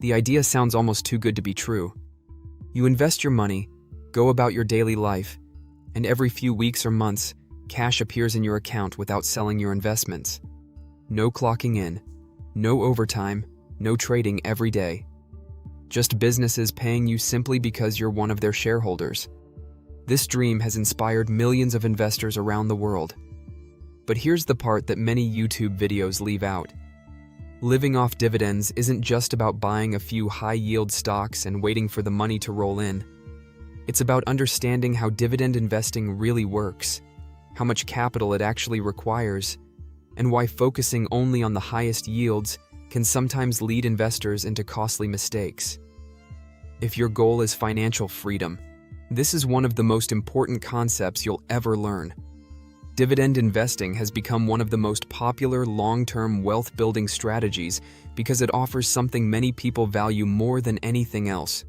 The idea sounds almost too good to be true. You invest your money, go about your daily life, and every few weeks or months, cash appears in your account without selling your investments. No clocking in, no overtime, no trading every day. Just businesses paying you simply because you're one of their shareholders. This dream has inspired millions of investors around the world. But here's the part that many YouTube videos leave out. Living off dividends isn't just about buying a few high-yield stocks and waiting for the money to roll in. It's about understanding how dividend investing really works, how much capital it actually requires, and why focusing only on the highest yields can sometimes lead investors into costly mistakes. If your goal is financial freedom, this is one of the most important concepts you'll ever learn. Dividend investing has become one of the most popular long-term wealth-building strategies because it offers something many people value more than anything else: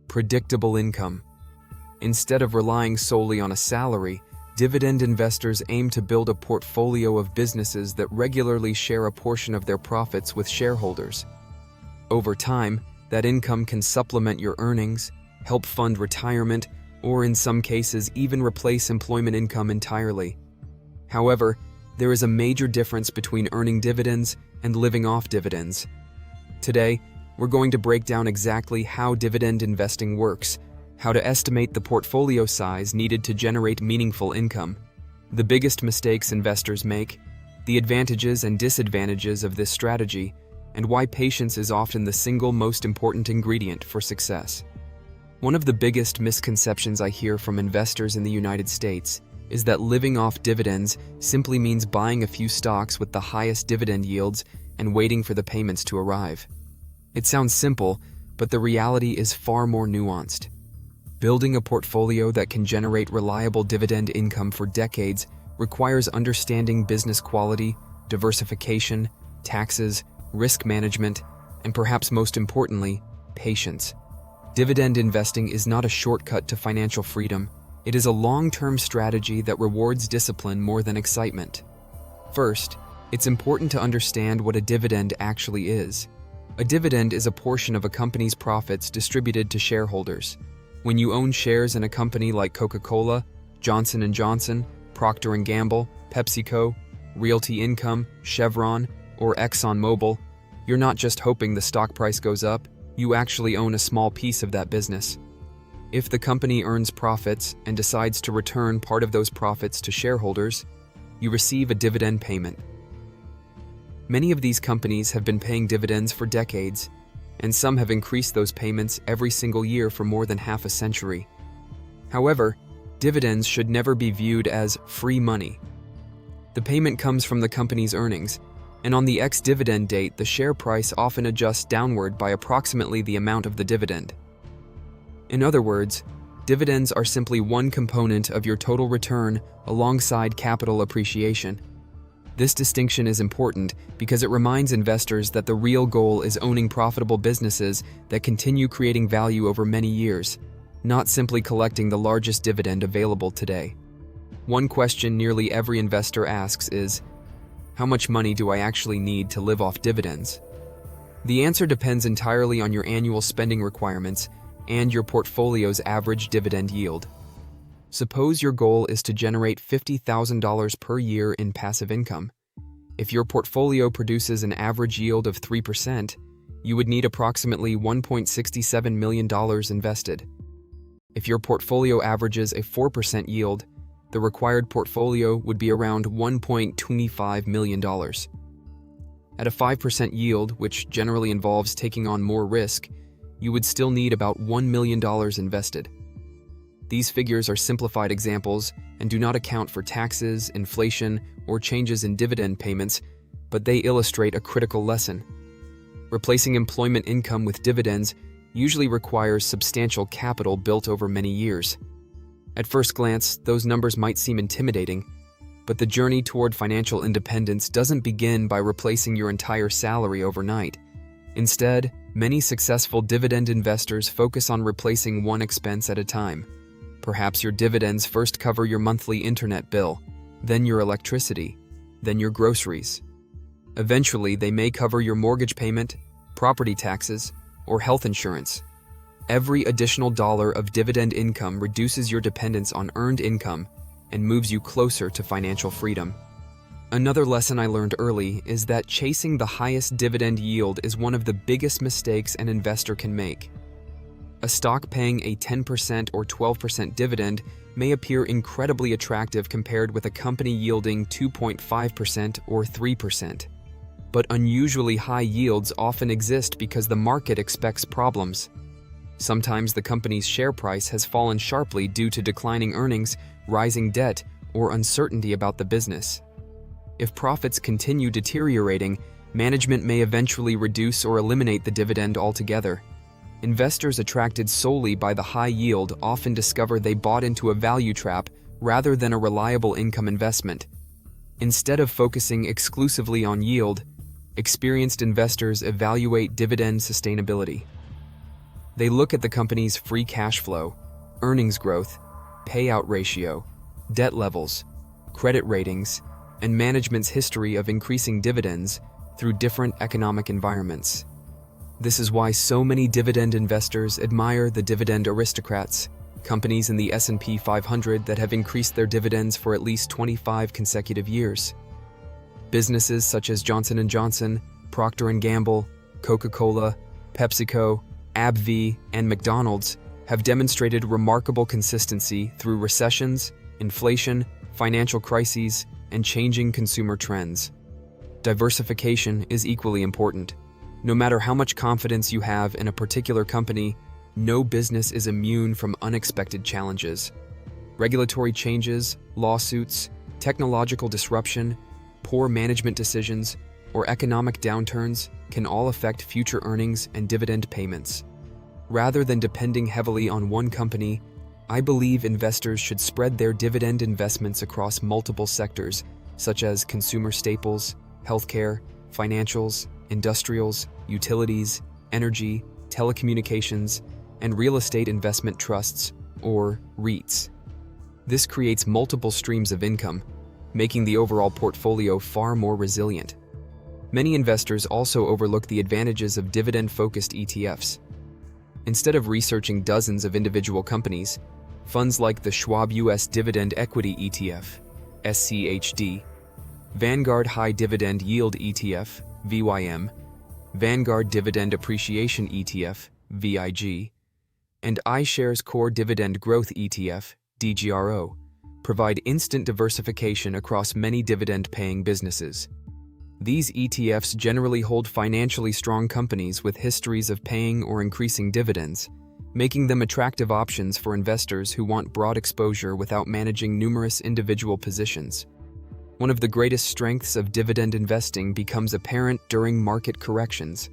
predictable income. Instead of relying solely on a salary, dividend investors aim to build a portfolio of businesses that regularly share a portion of their profits with shareholders. Over time, that income can supplement your earnings, help fund retirement, or in some cases even replace employment income entirely. However, there is a major difference between earning dividends and living off dividends. Today, we're going to break down exactly how dividend investing works, how to estimate the portfolio size needed to generate meaningful income, the biggest mistakes investors make, the advantages and disadvantages of this strategy, and why patience is often the single most important ingredient for success. One of the biggest misconceptions I hear from investors in the United States is that living off dividends simply means buying a few stocks with the highest dividend yields and waiting for the payments to arrive. It sounds simple, but the reality is far more nuanced. Building a portfolio that can generate reliable dividend income for decades requires understanding business quality, diversification, taxes, risk management, and perhaps most importantly, patience. Dividend investing is not a shortcut to financial freedom. It is a long-term strategy that rewards discipline more than excitement. First, it's important to understand what a dividend actually is. A dividend is a portion of a company's profits distributed to shareholders. When you own shares in a company like Coca-Cola, Johnson & Johnson, Procter & Gamble, PepsiCo, Realty Income, Chevron, or ExxonMobil, you're not just hoping the stock price goes up, you actually own a small piece of that business. If the company earns profits and decides to return part of those profits to shareholders, you receive a dividend payment. Many of these companies have been paying dividends for decades, and some have increased those payments every single year for more than half a century. However, dividends should never be viewed as free money. The payment comes from the company's earnings, and on the ex-dividend date, the share price often adjusts downward by approximately the amount of the dividend. In other words, dividends are simply one component of your total return alongside capital appreciation. This distinction is important because it reminds investors that the real goal is owning profitable businesses that continue creating value over many years, not simply collecting the largest dividend available today. One question nearly every investor asks is, how much money do I actually need to live off dividends? The answer depends entirely on your annual spending requirements and your portfolio's average dividend yield. Suppose your goal is to generate $50,000 per year in passive income. If your portfolio produces an average yield of 3%, you would need approximately $1.67 million invested. If your portfolio averages a 4% yield, the required portfolio would be around $1.25 million. At a 5% yield, which generally involves taking on more risk, you would still need about $1 million invested. These figures are simplified examples and do not account for taxes, inflation, or changes in dividend payments, but they illustrate a critical lesson. Replacing employment income with dividends usually requires substantial capital built over many years. At first glance, those numbers might seem intimidating, but the journey toward financial independence doesn't begin by replacing your entire salary overnight. Instead, many successful dividend investors focus on replacing one expense at a time. Perhaps your dividends first cover your monthly internet bill, then your electricity, then your groceries. Eventually, they may cover your mortgage payment, property taxes, or health insurance. Every additional dollar of dividend income reduces your dependence on earned income and moves you closer to financial freedom. Another lesson I learned early is that chasing the highest dividend yield is one of the biggest mistakes an investor can make. A stock paying a 10% or 12% dividend may appear incredibly attractive compared with a company yielding 2.5% or 3%. But unusually high yields often exist because the market expects problems. Sometimes the company's share price has fallen sharply due to declining earnings, rising debt, or uncertainty about the business. If profits continue deteriorating, management may eventually reduce or eliminate the dividend altogether. Investors attracted solely by the high yield often discover they bought into a value trap rather than a reliable income investment. Instead of focusing exclusively on yield, experienced investors evaluate dividend sustainability. They look at the company's free cash flow, earnings growth, payout ratio, debt levels, credit ratings, and management's history of increasing dividends through different economic environments. This is why so many dividend investors admire the dividend aristocrats, companies in the S&P 500 that have increased their dividends for at least 25 consecutive years. Businesses such as Johnson & Johnson, Procter & Gamble, Coca-Cola, PepsiCo, AbbVie, and McDonald's have demonstrated remarkable consistency through recessions, inflation, financial crises, and changing consumer trends. Diversification is equally important. No matter how much confidence you have in a particular company, no business is immune from unexpected challenges. Regulatory changes, lawsuits, technological disruption, poor management decisions, or economic downturns can all affect future earnings and dividend payments. Rather than depending heavily on one company, I believe investors should spread their dividend investments across multiple sectors, such as consumer staples, healthcare, financials, industrials, utilities, energy, telecommunications, and real estate investment trusts, or REITs. This creates multiple streams of income, making the overall portfolio far more resilient. Many investors also overlook the advantages of dividend-focused ETFs. Instead of researching dozens of individual companies, funds like the Schwab U.S. Dividend Equity ETF, SCHD, Vanguard High Dividend Yield ETF, VYM, Vanguard Dividend Appreciation ETF, VIG, and iShares Core Dividend Growth ETF, DGRO, provide instant diversification across many dividend-paying businesses. These ETFs generally hold financially strong companies with histories of paying or increasing dividends, making them attractive options for investors who want broad exposure without managing numerous individual positions. One of the greatest strengths of dividend investing becomes apparent during market corrections.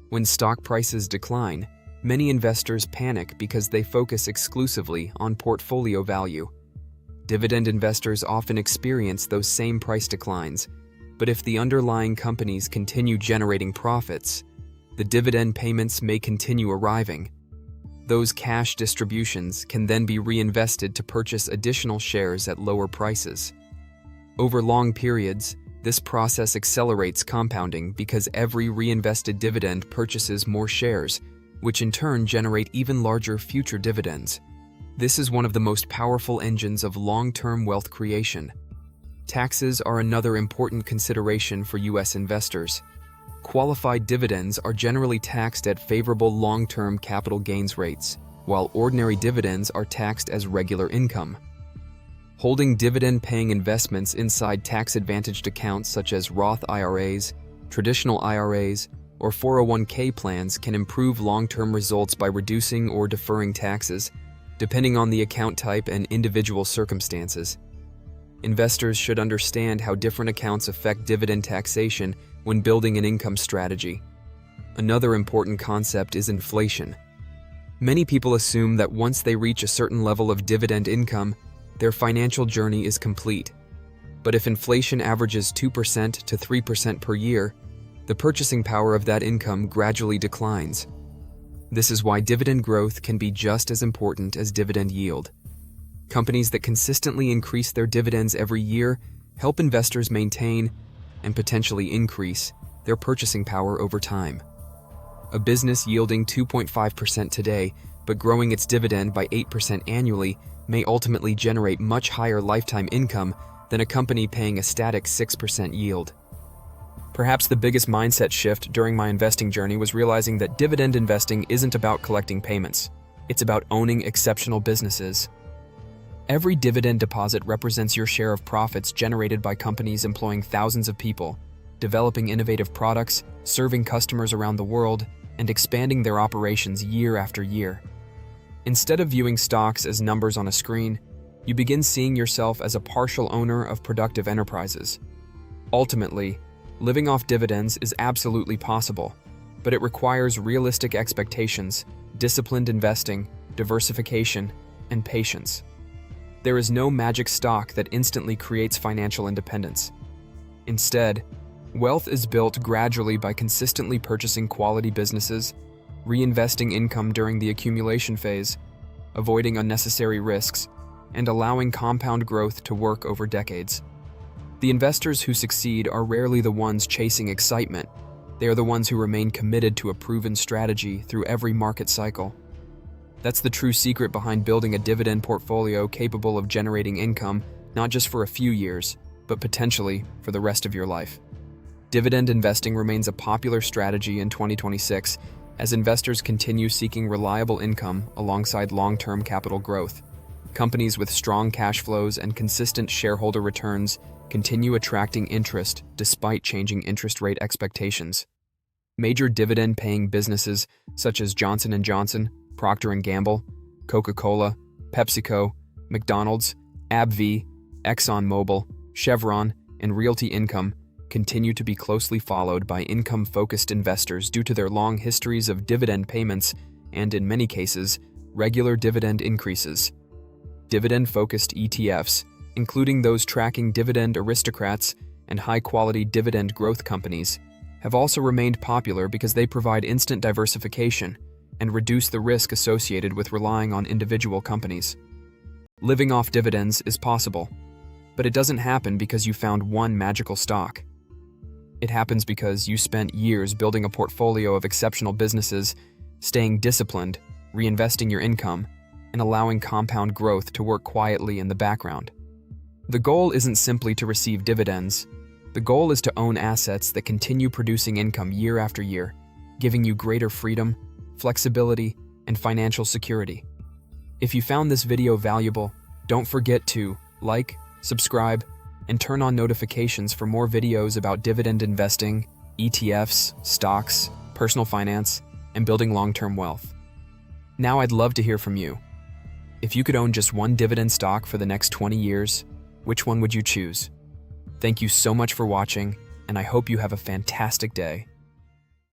When stock prices decline, many investors panic because they focus exclusively on portfolio value. Dividend investors often experience those same price declines, but if the underlying companies continue generating profits, the dividend payments may continue arriving. Those cash distributions can then be reinvested to purchase additional shares at lower prices. Over long periods, this process accelerates compounding because every reinvested dividend purchases more shares, which in turn generate even larger future dividends. This is one of the most powerful engines of long-term wealth creation. Taxes are another important consideration for U.S. investors. Qualified dividends are generally taxed at favorable long-term capital gains rates, while ordinary dividends are taxed as regular income. Holding dividend-paying investments inside tax-advantaged accounts such as Roth IRAs, traditional IRAs, or 401k plans can improve long-term results by reducing or deferring taxes, depending on the account type and individual circumstances. Investors should understand how different accounts affect dividend taxation when building an income strategy. Another important concept is inflation. Many people assume that once they reach a certain level of dividend income, their financial journey is complete. But if inflation averages 2% to 3% per year, the purchasing power of that income gradually declines. This is why dividend growth can be just as important as dividend yield. Companies that consistently increase their dividends every year help investors maintain and potentially increase their purchasing power over time. A business yielding 2.5% today, but growing its dividend by 8% annually, may ultimately generate much higher lifetime income than a company paying a static 6% yield. Perhaps the biggest mindset shift during my investing journey was realizing that dividend investing isn't about collecting payments. It's about owning exceptional businesses. Every dividend deposit represents your share of profits generated by companies employing thousands of people, developing innovative products, serving customers around the world, and expanding their operations year after year. Instead of viewing stocks as numbers on a screen, you begin seeing yourself as a partial owner of productive enterprises. Ultimately, living off dividends is absolutely possible, but it requires realistic expectations, disciplined investing, diversification, and patience. There is no magic stock that instantly creates financial independence. Instead, wealth is built gradually by consistently purchasing quality businesses, reinvesting income during the accumulation phase, avoiding unnecessary risks, and allowing compound growth to work over decades. The investors who succeed are rarely the ones chasing excitement. They are the ones who remain committed to a proven strategy through every market cycle. That's the true secret behind building a dividend portfolio capable of generating income not just for a few years, but potentially for the rest of your life. Dividend investing remains a popular strategy in 2026 as investors continue seeking reliable income alongside long-term capital growth. Companies with strong cash flows and consistent shareholder returns continue attracting interest despite changing interest rate expectations. Major dividend-paying businesses such as Johnson & Johnson, Procter & Gamble, Coca-Cola, PepsiCo, McDonald's, AbbVie, ExxonMobil, Chevron, and Realty Income continue to be closely followed by income-focused investors due to their long histories of dividend payments and, in many cases, regular dividend increases. Dividend-focused ETFs, including those tracking dividend aristocrats and high-quality dividend growth companies, have also remained popular because they provide instant diversification and reduce the risk associated with relying on individual companies. Living off dividends is possible, but it doesn't happen because you found one magical stock. It happens because you spent years building a portfolio of exceptional businesses, staying disciplined, reinvesting your income, and allowing compound growth to work quietly in the background. The goal isn't simply to receive dividends. The goal is to own assets that continue producing income year after year, giving you greater freedom, flexibility, and financial security. If you found this video valuable, don't forget to like, subscribe, and turn on notifications for more videos about dividend investing, ETFs, stocks, personal finance, and building long-term wealth. Now I'd love to hear from you. If you could own just one dividend stock for the next 20 years, which one would you choose? Thank you so much for watching, and I hope you have a fantastic day.